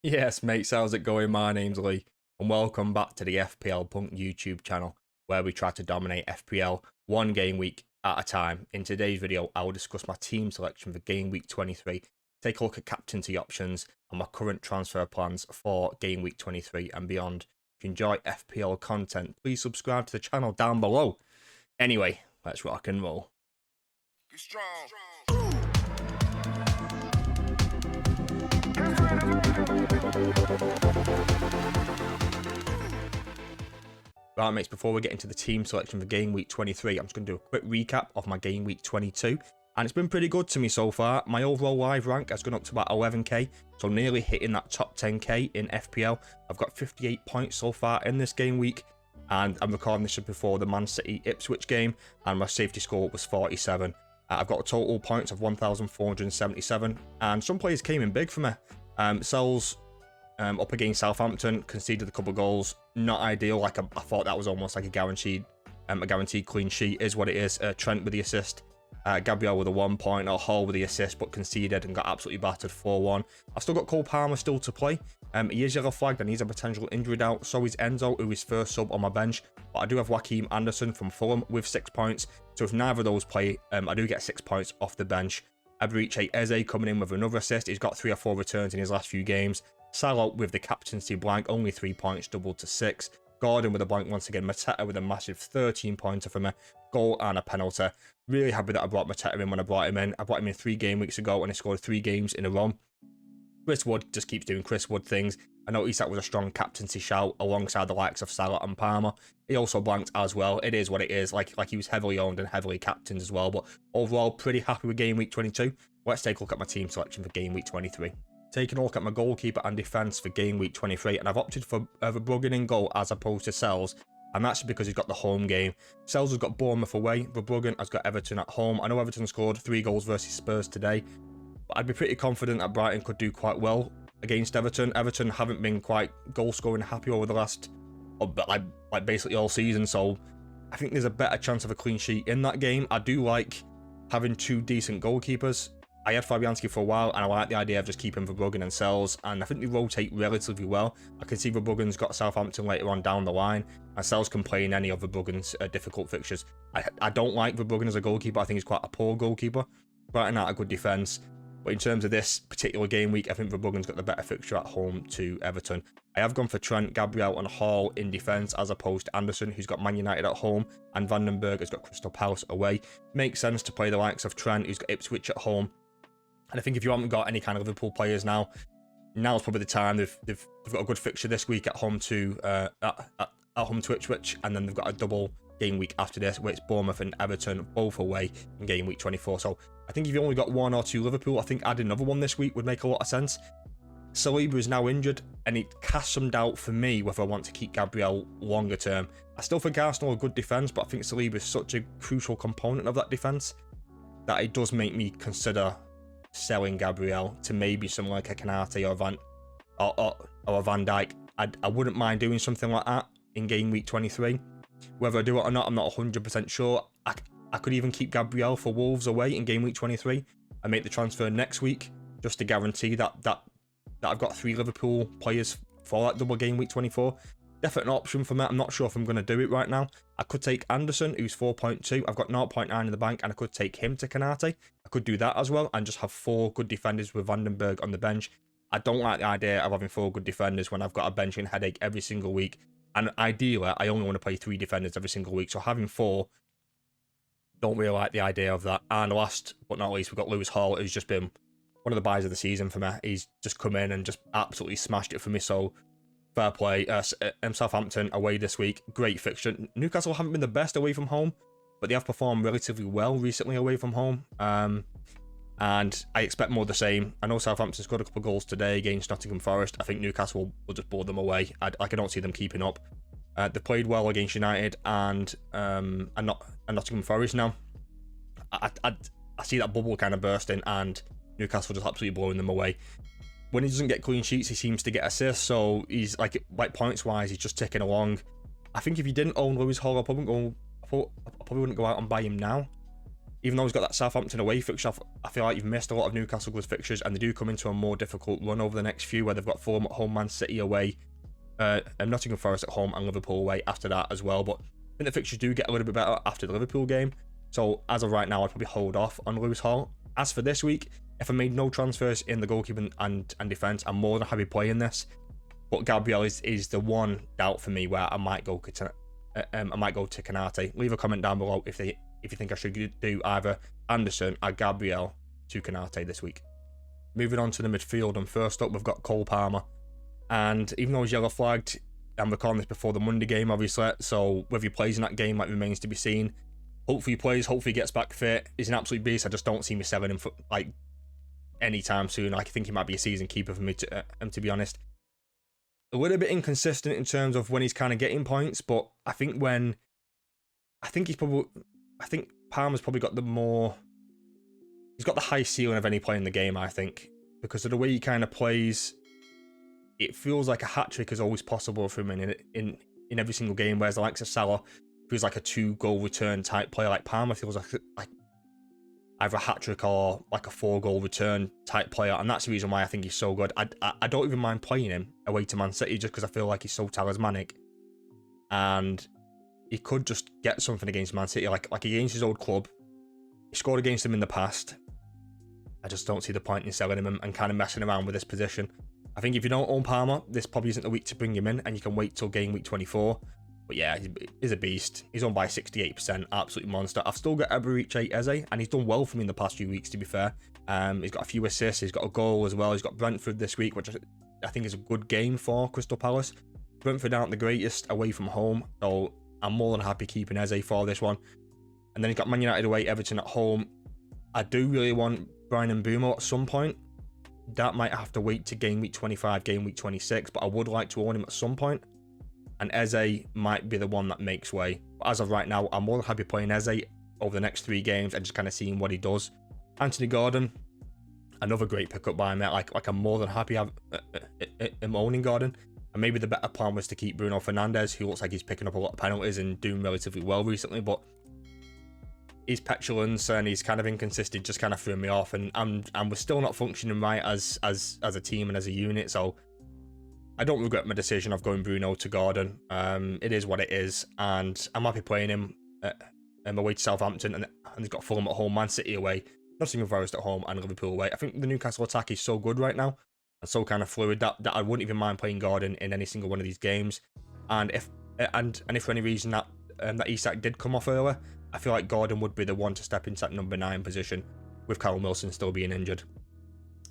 Yes, mates, how's it going? My name's Lee, and welcome back to the FPL Punk YouTube channel, where we try to dominate FPL one game week at a time. In today's video, I will discuss my team selection for game week 23, take a look at captaincy options, and my current transfer plans for game week 23 and beyond. If you enjoy FPL content, please subscribe to the channel down below. Anyway, let's rock and roll. Be strong. Right, mates, before we get into the team selection for game week 23, I'm just going to do a quick recap of my game week 22. And it's been pretty good to me so far. My overall live rank has gone up to about 11k, so nearly hitting that top 10k in FPL. I've got 58 points so far in this game week, and I'm recording this just before the Man City Ipswich game, and my safety score was 47. I've got a total points of 1,477, and some players came in big for me. Sells up against Southampton, conceded a couple of goals. Not ideal. Like I thought that was almost like a guaranteed clean sheet. Is what it is. Trent with the assist, Gabriel with a 1 point, or Hall with the assist, but conceded and got absolutely battered 4-1. I've still got Cole Palmer still to play. He is yellow flagged and he's a potential injury doubt. So is Enzo, who is first sub on my bench. But I do have Joachim Anderson from Fulham with 6 points. So if neither of those play, I do get 6 points off the bench. Eberiche Eze coming in with another assist. He's got 3 or 4 returns in his last few games. Salah with the captaincy blank, only 3 points, doubled to 6. Gordon with a blank once again. Mateta with a massive 13 pointer for me. Goal and a penalty. Really happy that I brought Mateta in when I brought him in. I brought him in 3 game weeks ago and he scored 3 games in a row. Chris Wood just keeps doing Chris Wood things. I noticed that was a strong captaincy shout alongside the likes of Salah and Palmer. He also blanked as well. It is what it is. Like he was heavily owned and heavily captained as well. But overall, pretty happy with game week 22. Let's take a look at my team selection for game week 23. Taking a look at my goalkeeper and defence for game week 23, and I've opted for Verbruggen in goal as opposed to Sells, and that's because he's got the home game. Sells has got Bournemouth away, Verbruggen has got Everton at home. I know Everton scored 3 goals versus Spurs today, but I'd be pretty confident that Brighton could do quite well against Everton. Everton haven't been quite goal scoring happy over the last, like basically all season, so I think there's a better chance of a clean sheet in that game. I do like having 2 decent goalkeepers. I had Fabianski for a while, and I like the idea of just keeping Verbruggen and Sells, and I think they rotate relatively well. I can see Verbruggen's got Southampton later on down the line, and Sells can play in any of Verbruggen's difficult fixtures. I don't like Verbruggen as a goalkeeper. I think he's quite a poor goalkeeper. Brighton out a good defence, but in terms of this particular game week, I think Verbruggen's got the better fixture at home to Everton. I have gone for Trent, Gabriel and Hall in defence as opposed to Anderson, who's got Man United at home, and Vandenberg has got Crystal Palace away. Makes sense to play the likes of Trent, who's got Ipswich at home. And I think if you haven't got any kind of Liverpool players now's probably the time. They've got a good fixture this week at home to Ipswich, and then they've got a double game week after this, where it's Bournemouth and Everton both away in game week 24. So I think if you only got 1 or 2 Liverpool, I think adding another one this week would make a lot of sense. Saliba is now injured, and it casts some doubt for me whether I want to keep Gabriel longer term. I still think Arsenal are a good defence, but I think Saliba is such a crucial component of that defence that it does make me consider selling Gabriel to maybe someone like a Canate or a Van Dijk. I wouldn't mind doing something like that in game week 23. Whether I do it or not, I'm not 100% sure. I could even keep Gabriel for Wolves away in game week 23 and make the transfer next week, just to guarantee that I've got 3 Liverpool players for that double game week 24. Definitely an option for me. I'm not sure if I'm going to do it right now. I could take Anderson, who's 4.2. I've got 0.9 in the bank, and I could take him to Canate. I could do that as well and just have 4 good defenders with Vandenberg on the bench. I don't like the idea of having 4 good defenders when I've got a benching headache every single week. And ideally, I only want to play 3 defenders every single week. So having 4, don't really like the idea of that. And last but not least, we've got Lewis Hall, who's just been one of the buys of the season for me. He's just come in and just absolutely smashed it for me. So fair play. Southampton away this week. Great fixture. Newcastle haven't been the best away from home, but they have performed relatively well recently away from home. And I expect more of the same. I know Southampton scored a couple of goals today against Nottingham Forest. I think Newcastle will just blow them away. I don't see them keeping up. They played well against United and Nottingham Forest now. I see that bubble kind of bursting, and Newcastle just absolutely blowing them away. When he doesn't get clean sheets, he seems to get assists, so he's like points wise, he's just ticking along. I think if you didn't own Lewis Hall, I probably wouldn't go out and buy him now. even though he's got that Southampton away fixture, I feel like you've missed a lot of Newcastle good fixtures, and they do come into a more difficult run over the next few, where they've got Fulham at home, Man City away, and Nottingham Forest at home, and Liverpool away after that as well. But I think the fixtures do get a little bit better after the Liverpool game. So as of right now, I'd probably hold off on Lewis Hall. As for this week, if I made no transfers in the goalkeeping and defence, I'm more than happy playing this. But Gabriel is the one doubt for me where I might go to Canate. Leave a comment down below if you think I should do either Anderson or Gabriel to Canate this week. Moving on to the midfield, and first up we've got Cole Palmer. And even though he's yellow flagged, I'm recording this before the Monday game, obviously, so whether he plays in that game remains to be seen. Hopefully he plays, hopefully he gets back fit. He's an absolute beast. I just don't see me selling him for like anytime soon. Like, I think he might be a season keeper for me to be honest. A little bit inconsistent in terms of when he's kind of getting points, but I think Palmer's probably got he's got the high ceiling of any player in the game, I think, because of the way he kind of plays. It feels like a hat-trick is always possible for him in every single game, whereas the likes of Salah feels like a 2-goal return type player. Like Palmer feels like either a hat-trick or like a 4-goal return type player, and that's the reason why I think he's so good. I don't even mind playing him away to Man City just because I feel like he's so talismanic, and he could just get something against Man City, like against his old club. He scored against them in the past. I just don't see the point in selling him and kind of messing around with this position. I think if you don't own Palmer, this probably isn't the week to bring him in, and you can wait till game week 24. But yeah, he's a beast. He's owned by 68%, absolute monster. I've still got Eberiche Eze, and he's done well for me in the past few weeks, to be fair. He's got a few assists, he's got a goal as well. He's got Brentford this week, which I think is a good game for Crystal Palace. Brentford aren't the greatest away from home, so I'm more than happy keeping Eze for this one. And then he's got Man United away, Everton at home. I do really want Brian Mbeumo at some point. That might have to wait to game week 25, game week 26, but I would like to own him at some point. And Eze might be the one that makes way. But as of right now, I'm more than happy playing Eze over the next 3 games and just kind of seeing what he does. Anthony Gordon, another great pickup by me. Like I'm more than happy owning Gordon. And maybe the better plan was to keep Bruno Fernandes, who looks like he's picking up a lot of penalties and doing relatively well recently, but his petulance and he's kind of inconsistent just kind of threw me off, and we're still not functioning right as a team and as a unit. So I don't regret my decision of going Bruno to Gordon. It is what it is, and I'm happy playing him away to Southampton, and he's got Fulham at home, Man City away, Nottingham Forest at home, and Liverpool away. I think the Newcastle attack is so good right now and so kind of fluid that I wouldn't even mind playing Gordon in any single one of these games. And if for any reason that Isak did come off earlier, I feel like Gordon would be the one to step into that number 9 position, with Callum Wilson still being injured.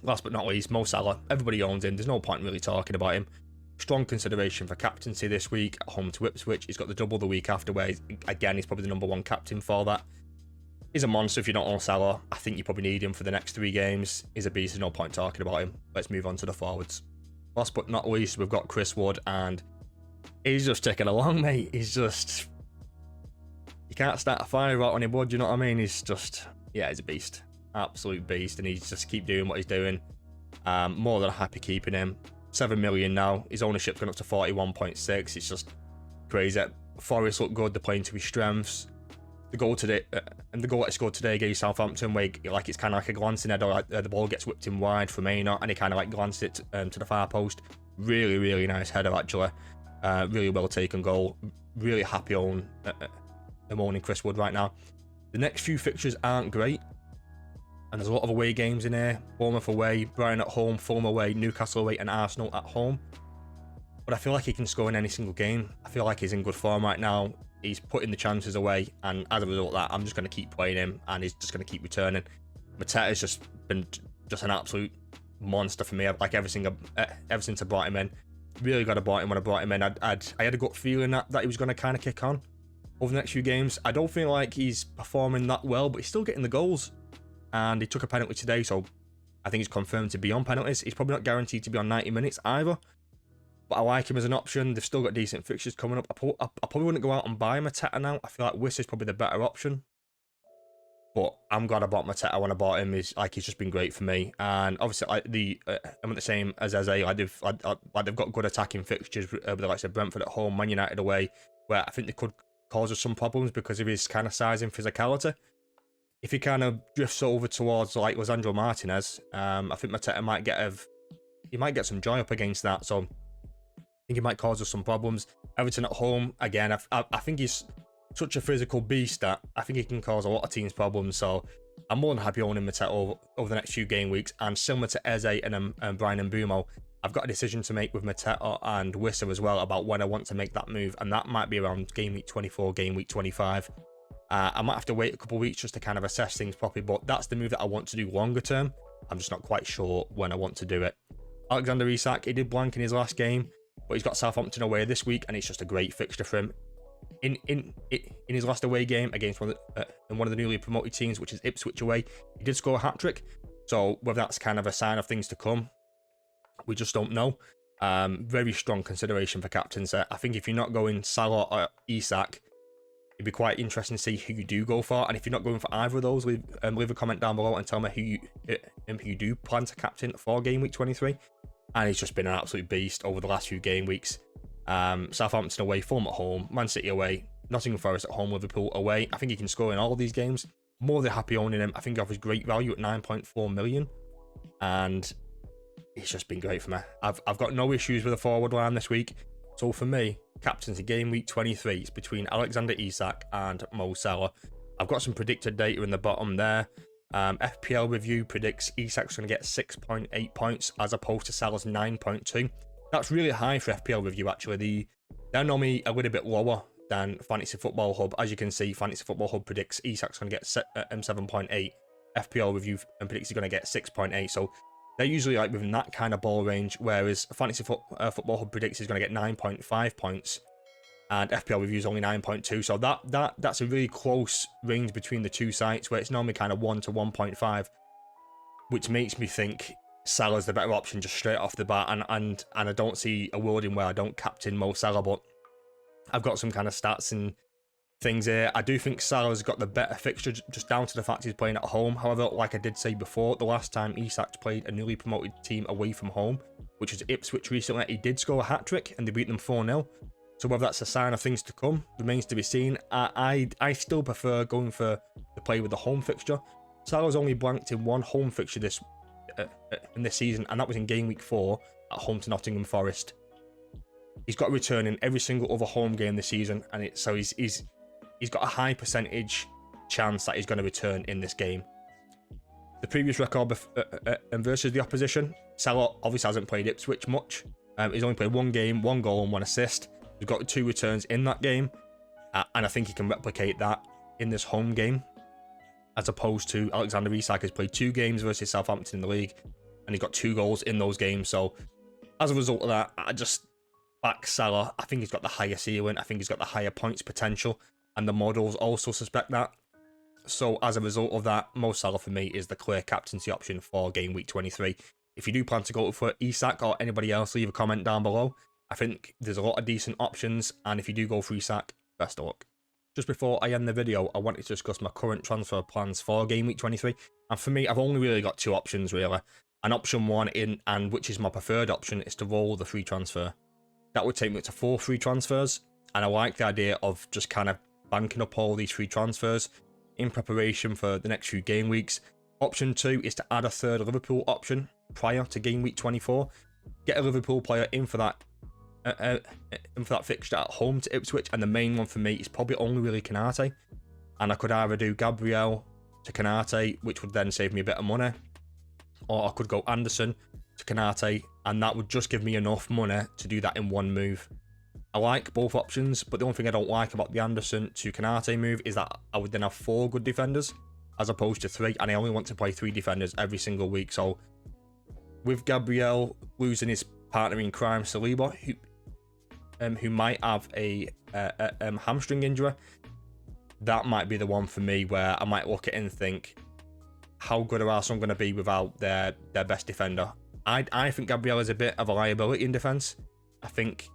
Last but not least, Mo Salah. Everybody owns him. There's no point really talking about him. Strong consideration for captaincy this week at home to Ipswich. He's got the double the week after, where he's probably the number 1 captain for that. He's a monster if you don't own Salah. I think you probably need him for the next 3 games. He's a beast. There's no point talking about him. Let's move on to the forwards. Last but not least, we've got Chris Wood, and he's just ticking along, mate. He's just... You can't start a fire out on him, Wood, you know what I mean? He's just... Yeah, he's a beast. Absolute beast, and he's just keep doing what he's doing. More than happy keeping him. 7 million now. His ownership's gone up to 41.6. It's just crazy. Forest look good. They're playing to his strengths. The goal today, and the goal that he scored today against Southampton, where it's kind of like a glancing header. Like, the ball gets whipped in wide from Aina, and he kind of like glanced it to the far post. Really, really nice header actually. Really well taken goal. Really happy owning Chris Wood right now. The next few fixtures aren't great, and there's a lot of away games in here. Bournemouth away, Brighton at home, Fulham away, Newcastle away, and Arsenal at home. But I feel like he can score in any single game. I feel like he's in good form right now. He's putting the chances away, and as a result of that, I'm just going to keep playing him, and he's just going to keep returning. Mateta's just been an absolute monster for me. Like ever since I brought him in, really got to bought him when I brought him in. I had a gut feeling that he was going to kind of kick on over the next few games. I don't feel like he's performing that well, but he's still getting the goals. And he took a penalty today, so I think he's confirmed to be on penalties. He's probably not guaranteed to be on 90 minutes either. But I like him as an option. They've still got decent fixtures coming up. I probably wouldn't go out and buy Mateta now. I feel like Wiss is probably the better option. But I'm glad I bought Mateta when I bought him. He's just been great for me. And obviously, I'm at the same as Eze. They've got good attacking fixtures with the likes of Brentford at home, Man United away, where I think they could cause us some problems because of his kind of size and physicality. if he kind of drifts over towards like Lisandro Martinez, I think Mateta might get some joy up against that. So I think he might cause us some problems. Everton at home, again, I think he's such a physical beast that I think he can cause a lot of teams problems. So I'm more than happy owning Mateta over the next few game weeks. And similar to Eze and Brian Mbeumo, I've got a decision to make with Mateta and Wissa as well about when I want to make that move. And that might be around game week 24, game week 25. I might have to wait a couple of weeks just to kind of assess things properly, but that's the move that I want to do longer term. I'm just not quite sure when I want to do it. Alexander Isak, he did blank in his last game, but he's got Southampton away this week, and it's just a great fixture for him. In his last away game against one of the newly promoted teams, which is Ipswich away, he did score a hat-trick. So whether that's kind of a sign of things to come, we just don't know. Very strong consideration for captains. I think if you're not going Salah or Isak, it'd be quite interesting to see who you do go for. And if you're not going for either of those, leave a comment down below and tell me who you do plan to captain for game week 23. And he's just been an absolute beast over the last few game weeks. Southampton away, Fulham at home, Man City away, Nottingham Forest at home, Liverpool away. I think he can score in all of these games. More than happy owning him. I think he offers great value at 9.4 million. And he's just been great for me. I've got no issues with the forward line this week. So for me, captaincy game week 23 is between Alexander Isak and Mo Salah. I've got some predicted data in the bottom there. FPL review predicts Isak's going to get 6.8 points as opposed to Salah's 9.2. That's really high for FPL review actually. They're normally a little bit lower than Fantasy Football Hub. As you can see, Fantasy Football Hub predicts Isak's going to get 7.8. FPL review predicts he's going to get 6.8. So they're usually like within that kind of ball range, whereas Fantasy Football Hub predicts he's going to get 9.5 points, and FPL Review is only 9.2. So that's a really close range between the two sites, where it's normally kind of 1 to 1.5, which makes me think Salah's the better option just straight off the bat. And I don't see a world in where I don't captain Mo Salah, but I've got some kind of stats and things here. I do think Salah's got the better fixture, just down to the fact he's playing at home. However, like I did say before, the last time Isak's played a newly promoted team away from home, which was Ipswich recently, he did score a hat-trick and they beat them 4-0. So whether that's a sign of things to come remains to be seen. I still prefer going for the play with the home fixture. Salah's only blanked in one home fixture in this season, and that was in game week 4 at home to Nottingham Forest. He's got a return in every single other home game this season, and he's got a high percentage chance that he's going to return in this game. The previous record versus the opposition, Salah obviously hasn't played Ipswich much. He's only played one game, 1 goal and 1 assist. He's got 2 returns in that game. And I think he can replicate that in this home game. As opposed to Alexander Isak has played 2 games versus Southampton in the league. And he's got 2 goals in those games. So as a result of that, I just back Salah. I think he's got the higher ceiling. I think he's got the higher points potential. And the models also suspect that. So as a result of that, Mo Salah for me is the clear captaincy option for game week 23. If you do plan to go for Isak or anybody else, leave a comment down below. I think there's a lot of decent options, and if you do go for Isak, best of luck. Just before I end the video, I wanted to discuss my current transfer plans for game week 23. And for me, I've only really got 2 options really. And option 1, and which is my preferred option, is to roll the free transfer. That would take me to 4 free transfers, and I like the idea of just kind of banking up all these free transfers in preparation for the next few game weeks. Option 2 is to add a third Liverpool option prior to game week 24. Get a Liverpool player in for that fixture at home to Ipswich, and the main one for me is probably only really Konate. And I could either do Gabriel to Konate, which would then save me a bit of money, or I could go Anderson to Konate, and that would just give me enough money to do that in one move. I like both options, but the only thing I don't like about the Anderson to Konate move is that I would then have 4 good defenders as opposed to 3, and I only want to play 3 defenders every single week. So with Gabriel losing his partner in crime, Saliba, who might have a hamstring injury, that might be the one for me where I might look at it and think, how good are Arsenal going to be without their best defender? I think Gabriel is a bit of a liability in defence. I think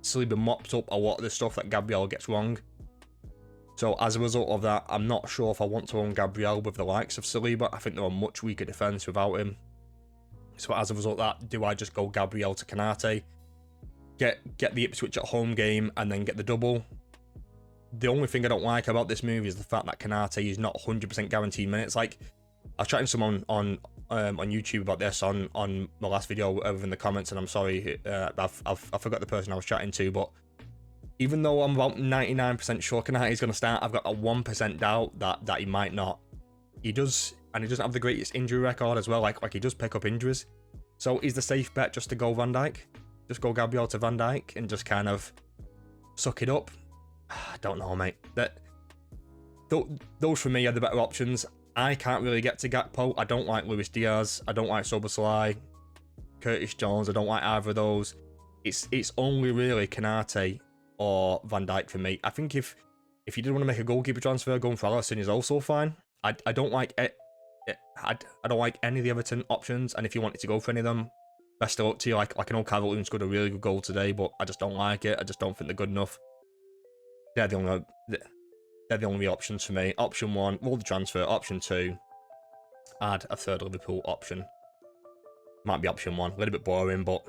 Saliba mopped up a lot of the stuff that Gabriel gets wrong. So as a result of that, I'm not sure if I want to own Gabriel with the likes of Saliba. I think they're a much weaker defence without him. So as a result of that, do I just go Gabriel to Konate, get the Ipswich at home game, and then get the double? the only thing I don't like about this move is the fact that Canate is not 100% guaranteed minutes. Like, I was chatting to someone on YouTube about this on my last video over in the comments, and I'm sorry, I forgot the person I was chatting to, but even though I'm about 99% sure Canate is going to start, I've got a 1% doubt that he might not. He does, and he doesn't have the greatest injury record as well. Like he does pick up injuries. So is the safe bet just to go Van Dijk? Just go Gabriel to Van Dijk and just kind of suck it up? I don't know, mate. Those for me are the better options. I can't really get to Gakpo. I don't like Luis Diaz. I don't like Szoboszlai, Curtis Jones. I don't like either of those. It's only really Canate or Van Dijk for me. I think if you did want to make a goalkeeper transfer, going for Alisson is also fine. I don't like it. I don't like any of the Everton options, and if you wanted to go for any of them, best of luck to you. Like I know Calvert-Lewin scored a really good goal today, but I just don't like it. I just don't think they're good enough. They're the only options for me. Option 1, roll the transfer. Option 2, add a third Liverpool option. Might be option 1. A little bit boring, but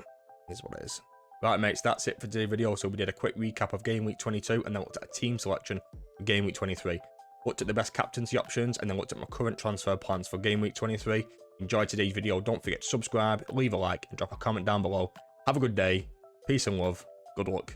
it is what it is. Right, mates, that's it for today's video. So we did a quick recap of Game Week 22, and then looked at a team selection for Game Week 23. Looked at the best captaincy options, and then looked at my current transfer plans for Game Week 23. Enjoyed today's video. Don't forget to subscribe, leave a like, and drop a comment down below. Have a good day. Peace and love. Good luck.